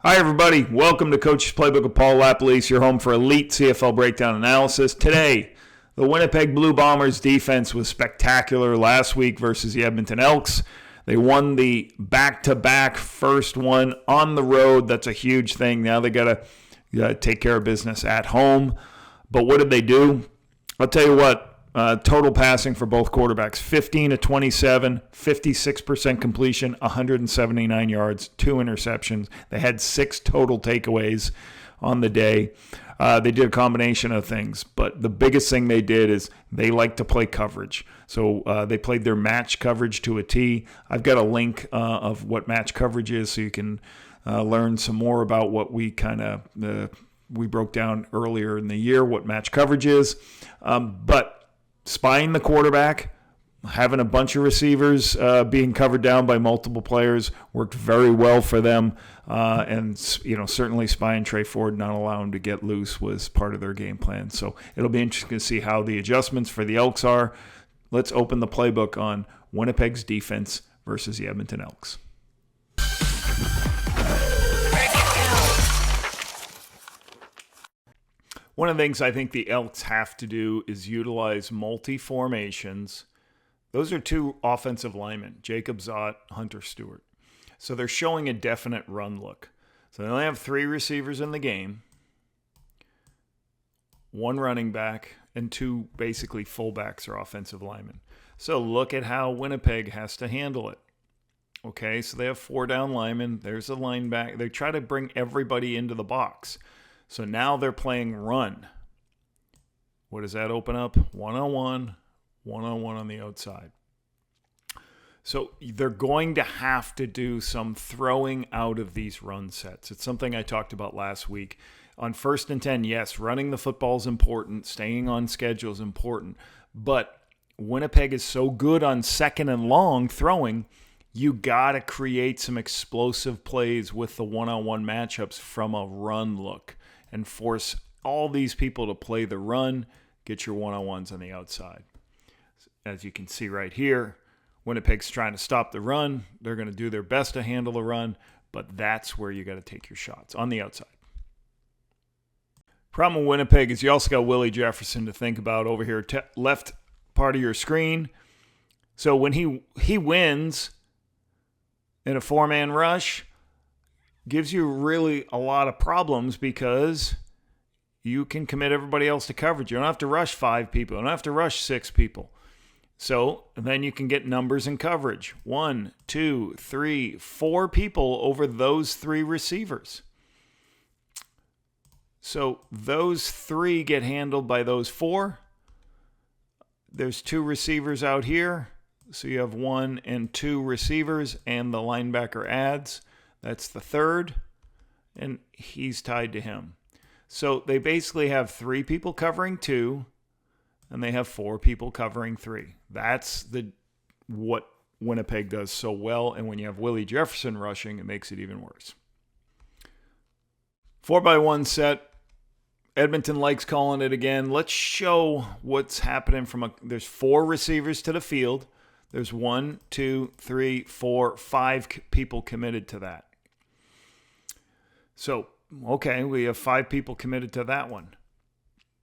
Hi, everybody. Welcome to Coach's Playbook with Paul LaPolice, your home for elite CFL breakdown analysis. Today, the Winnipeg Blue Bombers defense was spectacular last week versus the Edmonton Elks. They won the back-to-back first one on the road. That's a huge thing. Now they got to take care of business at home. But what did they do? I'll tell you what. Total passing for both quarterbacks, 15 to 27, 56% completion, 179 yards, 2 interceptions. They had 6 total takeaways on the day. They did a combination of things, but the biggest thing they did is they like to play coverage. So they played their match coverage to a T. I've got a link of what match coverage is so you can learn some more about what we we broke down earlier in the year, what match coverage is. But spying the quarterback, having a bunch of receivers being covered down by multiple players worked very well for them. And certainly spying Trey Ford, not allowing him to get loose, was part of their game plan. So it'll be interesting to see how the adjustments for the Elks are. Let's open the playbook on Winnipeg's defense versus the Edmonton Elks. One of the things I think the Elks have to do is utilize multi-formations. Those are 2 offensive linemen, Jacob Zott, Hunter Stewart. So they're showing a definite run look. So they only have 3 receivers in the game, 1 running back, and 2 basically fullbacks or offensive linemen. So look at how Winnipeg has to handle it. Okay, so they have 4 down linemen. There's a linebacker. They try to bring everybody into the box. So now they're playing run. What does that open up? One-on-one on the outside. So they're going to have to do some throwing out of these run sets. It's something I talked about last week. On 1st and 10, yes, running the football is important. Staying on schedule is important. But Winnipeg is so good on 2nd and long throwing, you got to create some explosive plays with the one-on-one matchups from a run look and force all these people to play the run, get your one-on-ones on the outside. As you can see right here, Winnipeg's trying to stop the run. They're going to do their best to handle the run, but that's where you got to take your shots, on the outside. Problem with Winnipeg is you also got Willie Jefferson to think about over here, left part of your screen. So when he wins in a 4-man rush, gives you really a lot of problems because you can commit everybody else to coverage. You don't have to rush 5 people. You don't have to rush 6 people. So then you can get numbers in coverage. 1, 2, 3, 4 people over those 3 receivers. So those 3 get handled by those 4. There's 2 receivers out here. So you have 1 and 2 receivers, and the linebacker adds. That's the 3rd, and he's tied to him. So they basically have 3 people covering 2, and they have 4 people covering 3. That's what Winnipeg does so well, and when you have Willie Jefferson rushing, it makes it even worse. 4x1 set. Edmonton likes calling it again. Let's show what's happening there's 4 receivers to the field. There's 1, 2, 3, 4, 5 people committed to that. So, okay, we have 5 people committed to that one.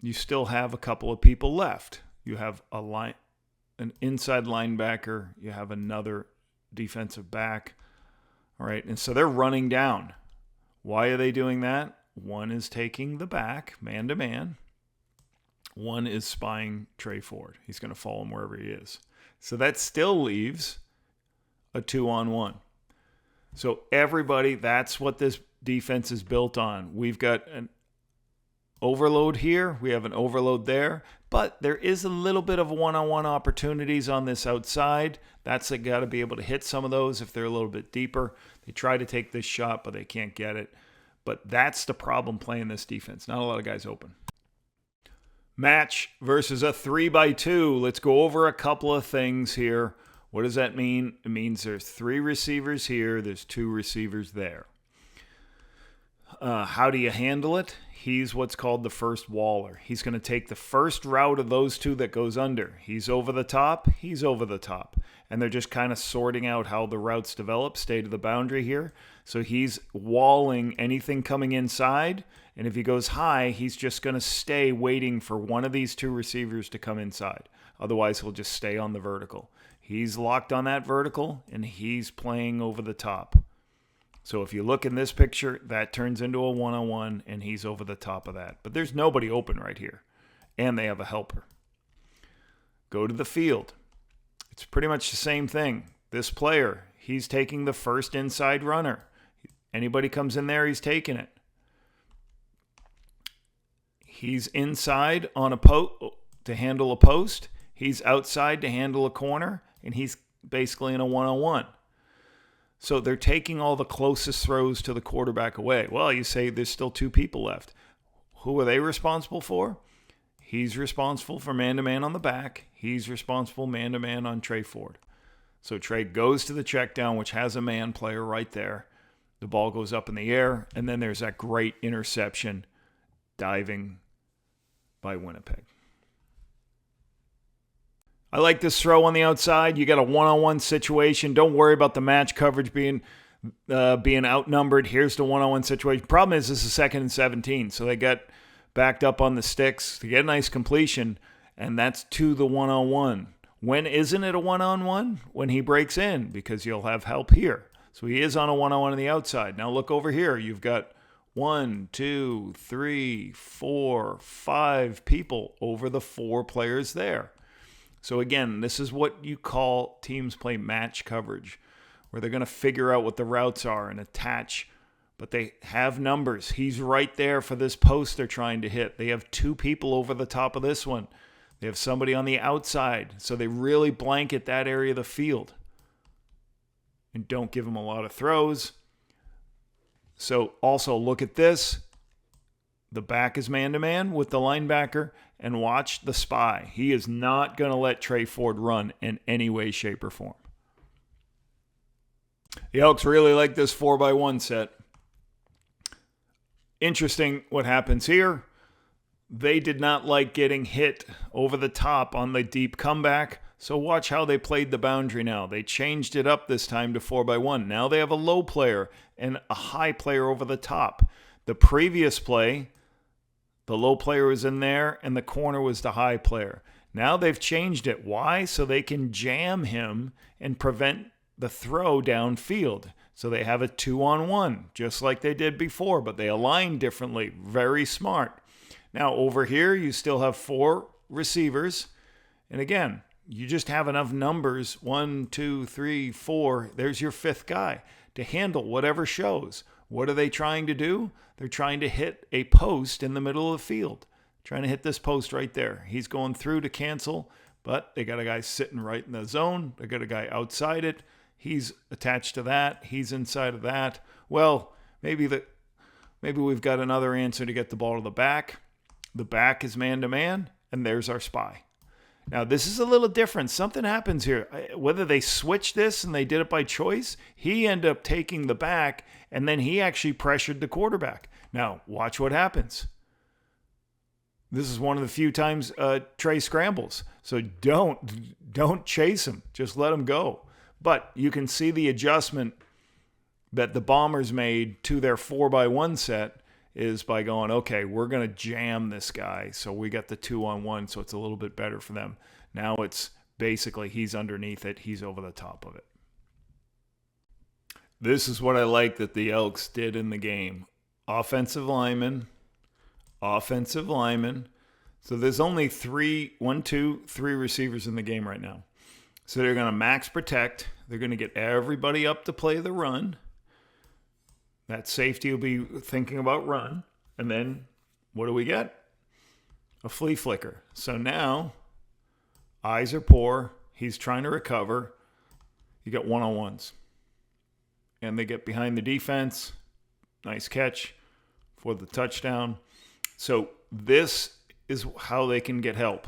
You still have a couple of people left. You have an inside linebacker. You have another defensive back. All right, and so they're running down. Why are they doing that? 1 is taking the back, man-to-man. 1 is spying Trey Ford. He's going to follow him wherever he is. So that still leaves a 2-on-1. So everybody, that's what this defense is built on. We've got an overload here. We have an overload there. But there is a little bit of one-on-one opportunities on this outside. That's got to be able to hit some of those if they're a little bit deeper. They try to take this shot, but they can't get it. But that's the problem playing this defense. Not a lot of guys open. Match versus a 3x2. Let's go over a couple of things here. What does that mean? It means there's 3 receivers here. There's 2 receivers there. How do you handle it? He's what's called the first waller. He's going to take the first route of those 2 that goes under. He's over the top. He's over the top. and they're just kind of sorting out how the routes develop, stay to the boundary here. So he's walling anything coming inside, and if he goes high, he's just going to stay waiting for one of these two receivers to come inside. Otherwise, he'll just stay on the vertical. He's locked on that vertical, and he's playing over the top. So if you look in this picture, that turns into a one-on-one, and he's over the top of that. But there's nobody open right here, and they have a helper. Go to the field. It's pretty much the same thing. This player, he's taking the first inside runner. Anybody comes in there, he's taking it. He's inside on a to handle a post. He's outside to handle a corner, and he's basically in a one-on-one. So they're taking all the closest throws to the quarterback away. Well, you say there's still two people left. Who are they responsible for? He's responsible for man-to-man on the back. He's responsible man-to-man on Trey Ford. So Trey goes to the check down, which has a man player right there. The ball goes up in the air, and then there's that great interception diving by Winnipeg. I like this throw on the outside. You got a one-on-one situation. Don't worry about the match coverage being outnumbered. Here's the one-on-one situation. Problem is, this is 2nd and 17, so they got backed up on the sticks to get a nice completion, and that's to the one-on-one. When isn't it a one-on-one? When he breaks in, because you'll have help here. So he is on a one-on-one on the outside. Now look over here. You've got 1, 2, 3, 4, 5 people over the 4 players there. So again, this is what you call teams play match coverage, where they're going to figure out what the routes are and attach, but they have numbers. He's right there for this post they're trying to hit. They have 2 people over the top of this one. They have somebody on the outside, so they really blanket that area of the field and don't give them a lot of throws. So also look at this. The back is man-to-man with the linebacker, and watch the spy. He is not going to let Trey Ford run in any way, shape, or form. The Elks really like this 4x1 set. Interesting what happens here. They did not like getting hit over the top on the deep comeback, so watch how they played the boundary now. They changed it up this time to 4x1. Now they have a low player and a high player over the top. The previous play, the low player was in there, and the corner was the high player. Now they've changed it. Why? So they can jam him and prevent the throw downfield. So they have a 2-on-1, just like they did before, but they align differently. Very smart. Now over here, you still have 4 receivers. And again, you just have enough numbers, 1, 2, 3, 4. There's your 5th guy to handle whatever shows. What are they trying to do? They're trying to hit a post in the middle of the field. Trying to hit this post right there. He's going through to cancel, but they got a guy sitting right in the zone. They got a guy outside it. He's attached to that. He's inside of that. Well, maybe we've got another answer to get the ball to the back. The back is man-to-man, and there's our spy. Now, this is a little different. Something happens here. Whether they switch this and they did it by choice, he ended up taking the back, and then he actually pressured the quarterback. Now, watch what happens. This is one of the few times Trey scrambles. So don't chase him. Just let him go. But you can see the adjustment that the Bombers made to their 4x1 set is by going, okay, we're going to jam this guy. So we got the 2-on-1, so it's a little bit better for them. Now it's basically he's underneath it. He's over the top of it. This is what I like that the Elks did in the game. Offensive lineman. So there's only 3 receivers in the game right now. So they're going to max protect. They're going to get everybody up to play the run. That safety will be thinking about run. And then what do we get? A flea flicker. So now eyes are poor. He's trying to recover. You got one-on-ones. And they get behind the defense. Nice catch for the touchdown. So this is how they can get help.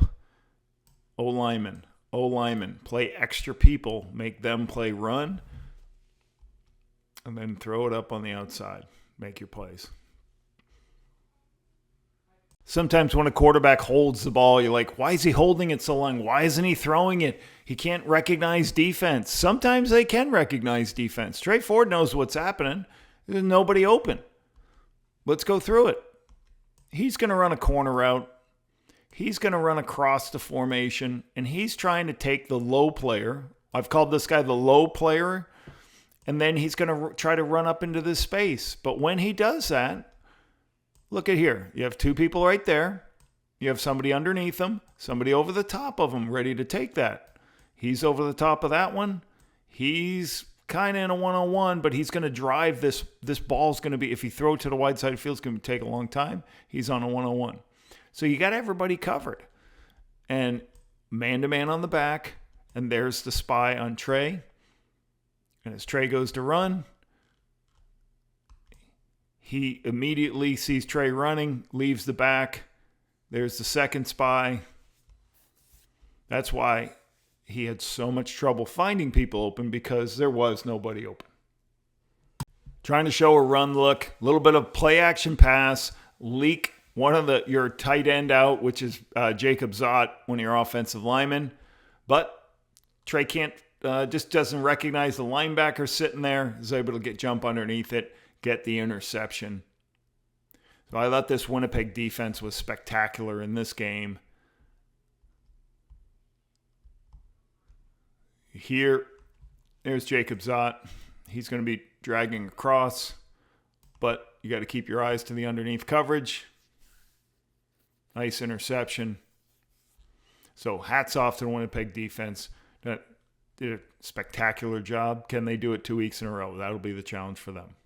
O-lineman, play extra people, make them play run, and then throw it up on the outside. Make your plays. Sometimes when a quarterback holds the ball, you're like, why is he holding it so long? Why isn't he throwing it? He can't recognize defense. Sometimes they can recognize defense. Trey Ford knows what's happening. There's nobody open. Let's go through it. He's going to run a corner route. He's going to run across the formation, and he's trying to take the low player. I've called this guy the low player, and then he's going to try to run up into this space. But when he does that, look at here. You have two people right there. You have somebody underneath them, somebody over the top of them ready to take that. He's over the top of that one. He's kind of in a one-on-one, but he's going to drive this. This ball's going to be, if he throws it to the wide side of the field, it's going to take a long time. He's on a one-on-one. So you got everybody covered. And man-to-man on the back, and there's the spy on Trey. And as Trey goes to run, he immediately sees Trey running, leaves the back. There's the second spy. That's why he had so much trouble finding people open, because there was nobody open. Trying to show a run look, a little bit of play action pass, leak one of your tight end out, which is Jacob Zott, one of your offensive linemen. But Trey can't, just doesn't recognize the linebacker sitting there, is able to jump underneath it, get the interception. So I thought this Winnipeg defense was spectacular in this game. Here, there's Jacob Zott. He's going to be dragging across, but you got to keep your eyes to the underneath coverage. Nice interception. So hats off to the Winnipeg defense. That did a spectacular job. Can they do it 2 weeks in a row? That'll be the challenge for them.